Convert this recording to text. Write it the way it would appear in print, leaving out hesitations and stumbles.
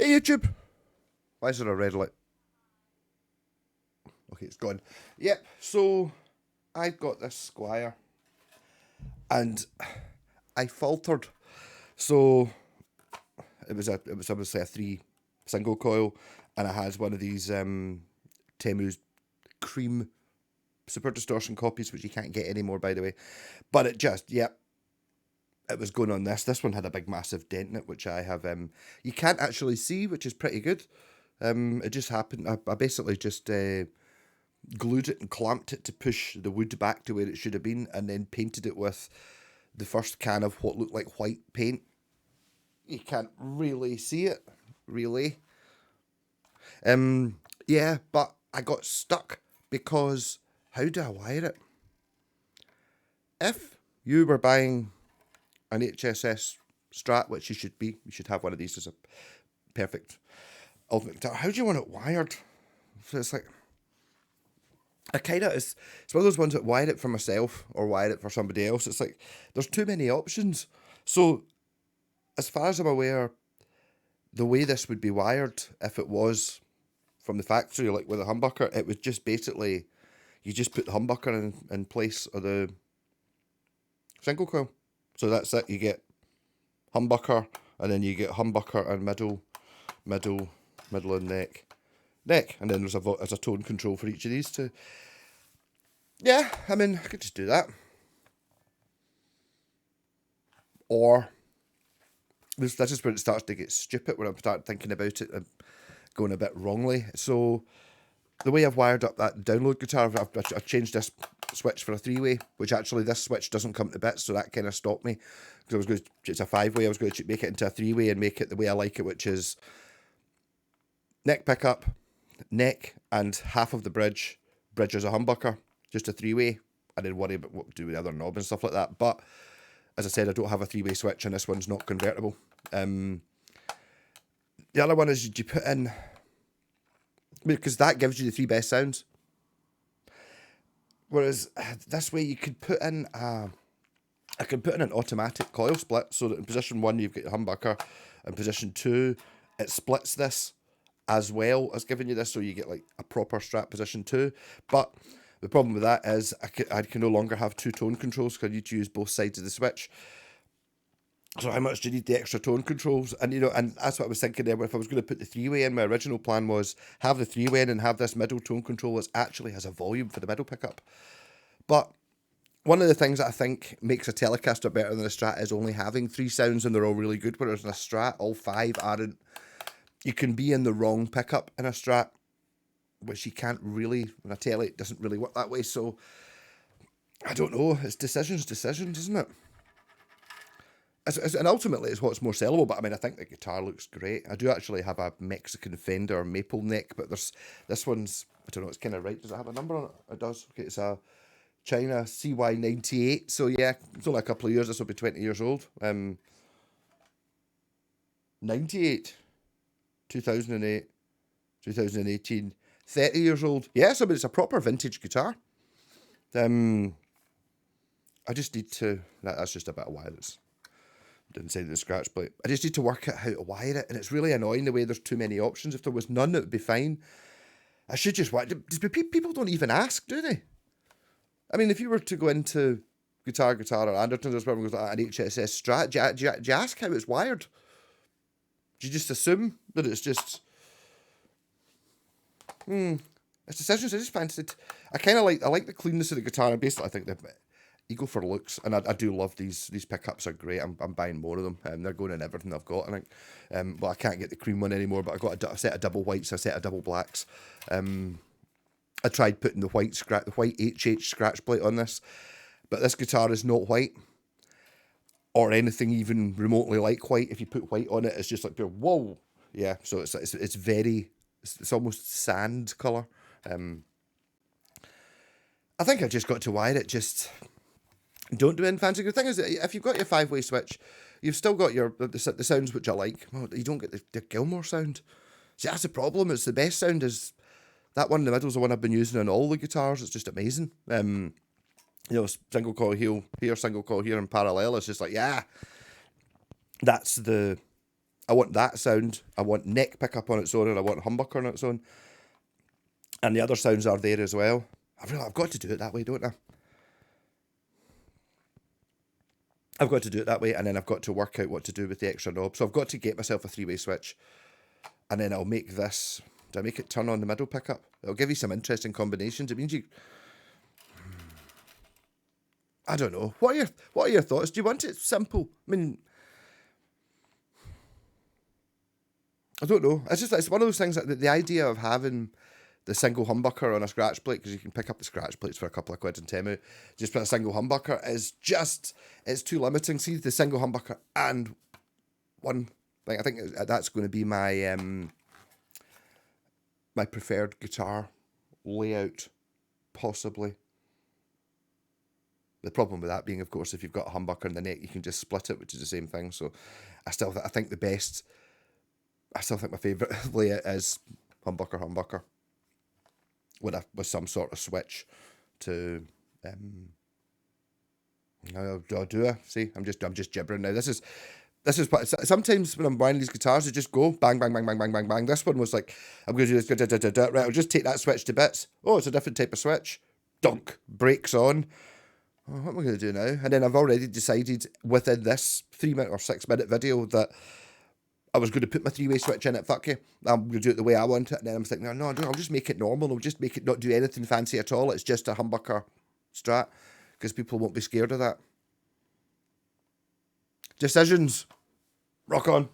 Hey YouTube! Why is there a red light? Okay, it's gone. Yep, so I've got this Squire and I faltered. So it was obviously a 3 single coil, and I had one of these Temu's cream super distortion copies, which you can't get anymore, by the way. But it just, yep, it was going on this. This one had a big massive dent in it, which I have you can't actually see, which is pretty good. It just happened. I basically just glued it and clamped it to push the wood back to where it should have been, and then painted it with the first can of what looked like white paint. You can't really see it, really. Yeah, but I got stuck because how do I wire it? If you were buying an HSS Strat, which you should have one of these as a perfect ultimate guitar. How do you want it wired? So it's like, it's one of those ones that wire it for myself or wire it for somebody else. It's like, there's too many options. So, as far as I'm aware, the way this would be wired, if it was from the factory, like with a humbucker, it was just basically, you just put the humbucker in place of the single coil. So that's it, you get humbucker, and then you get humbucker and middle and neck, and then there's a tone control for each of these two. Yeah, I mean, I could just do that. Or, this is where it starts to get stupid, when I start thinking about it and going a bit wrongly. So, the way I've wired up that download guitar, I've changed this switch for a 3-way, which actually this switch doesn't come to bits, so that kind of stopped me. Because I was going to, it's a 5-way, I was going to make it into a 3-way and make it the way I like it, which is neck pickup, neck, and half of the bridge as a humbucker, just a 3-way. I didn't worry about what to do with the other knob and stuff like that, but as I said, I don't have a 3-way switch, and this one's not convertible. The other one is you put in, because that gives you the 3 best sounds. Whereas this way you could put in I can put in an automatic coil split, so that in position 1 you've got your humbucker, and position 2 it splits this as well as giving you this, so you get like a proper Strat position 2. But the problem with that is I can no longer have 2 tone controls, because I need to use both sides of the switch. So how much do you need the extra tone controls? And and that's what I was thinking there. If I was going to put the 3-way in, my original plan was have the 3-way in and have this middle tone control that actually has a volume for the middle pickup. But one of the things that I think makes a Telecaster better than a Strat is only having 3 sounds, and they're all really good. Whereas in a Strat, all 5 aren't. You can be in the wrong pickup in a Strat, which you can't really. In a Tele, it doesn't really work that way. So I don't know. It's decisions, isn't it? And ultimately, it's what's more sellable. But I mean, I think the guitar looks great. I do actually have a Mexican Fender maple neck, but this one's, I don't know, it's kind of right. Does it have a number on it? It does. Okay, it's a China CY98. So yeah, it's only a couple of years. This will be 20 years old. 98, 2008, 2018, 30 years old. Yeah, so it's a proper vintage guitar. I just need to. That's just a bit of wire that's inside the scratch plate. I just need to work out how to wire it, and it's really annoying the way there's too many options. If there was none, it would be fine. I should just wire. People don't even ask, do they? I mean, if you were to go into Guitar or Anderton's or whatever, goes like an HSS Strat, do you ask how it's wired? Do you just assume that it's just it's decisions? I just fancied. I like the cleanness of the guitar. And basically, I think you go for looks, and I do love these pickups. Are great. I'm buying more of them, and they're going in everything I've got. I think, well, I can't get the cream one anymore, but I got a set of double whites, a set of double blacks. I tried putting the white HH scratch plate on this, but this guitar is not white, or anything even remotely like white. If you put white on it, it's just like, whoa, yeah. So it's very, it's almost sand color. I think I just got to wire it. Just don't do anything fancy. The thing is, if you've got your 5-way switch, you've still got the sounds which I like. Well, you don't get the Gilmore sound. See, that's the problem. It's the best sound is that one in the middle is the one I've been using on all the guitars. It's just amazing. Single coil here, single coil here in parallel. It's just like, yeah, that's the I want that sound. I want neck pickup on its own, and I want humbucker on its own. And the other sounds are there as well. I've got to do it that way, don't I? I've got to do it that way, and then I've got to work out what to do with the extra knob. So I've got to get myself a 3-way switch, and then I'll make this. Do I make it turn on the middle pickup? It'll give you some interesting combinations. It means you... I don't know. What are your thoughts? Do you want it simple? I mean, I don't know. It's one of those things that the idea of having the single humbucker on a scratch plate, because you can pick up the scratch plates for a couple of quid in Temu, just put a single humbucker it's too limiting. See, the single humbucker and one thing, I think that's going to be my my preferred guitar layout, possibly. The problem with that being, of course, if you've got a humbucker in the neck, you can just split it, which is the same thing. So I still think my favourite layout is humbucker. With some sort of switch to do I? See, I'm just gibbering now. This is what sometimes when I'm buying these guitars, they just go bang bang bang bang bang bang bang. This one was like, I'm going to do this, right, I'll just take that switch to bits. Oh, it's a different type of switch. Dunk, brakes on. Oh, what am I going to do now? And then I've already decided within this 3-minute or 6-minute video that I was going to put my 3-way switch in it. Fuck you. I'm going to do it the way I want it. And then I'm thinking, no, I'll just make it normal. I'll just make it not do anything fancy at all. It's just a humbucker Strat, because people won't be scared of that. Decisions. Rock on.